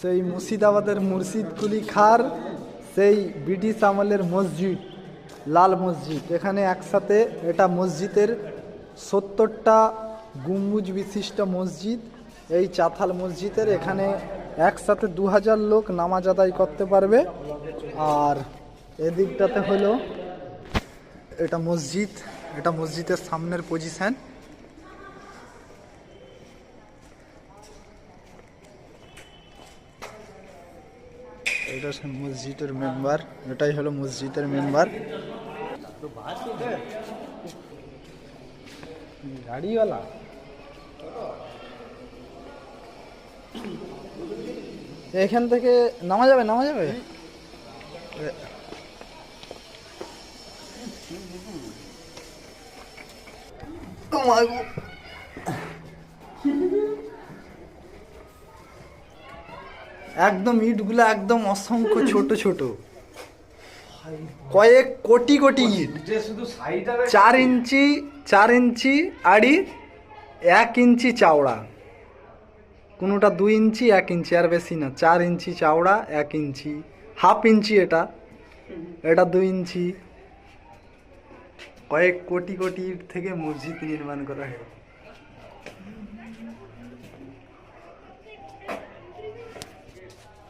সেই মুর্শিদাবাদের মুর্শিদ কুলি খার সেই ব্রিটিশ আমলের মসজিদ, লাল মসজিদ। এখানে একসাথে এটা মসজিদের 70টা গম্বুজ বিশিষ্ট মসজিদ। এই চাতাল মসজিদের এখানে একসাথে 2000 লোক নামাজ আদায় করতে পারবে। আর এদিকটাতে হলো এটা মসজিদ, এটা মসজিদের সামনের পজিশন। এটা মসজিদের মেম্বার, এটাই হলো মসজিদের মেম্বার। গাড়িওয়ালা এখান থেকে নামা যাবে, নামা যাবে। একদম ইটগুলো একদম অসংখ্য ছোট ছোট, কয়েক কোটি কোটি ইট। 4 ইঞ্চি আড়ি, 1 ইঞ্চি চওড়া, কোনোটা 2 ইঞ্চি 1 ইঞ্চি, আর বেশি না। 4 ইঞ্চি চওড়া, 1 ইঞ্চি, হাফ ইঞ্চি, এটা 2 ইঞ্চি। কয়েক কোটি কোটি ইট থেকে মসজিদ নির্মাণ করা হয়।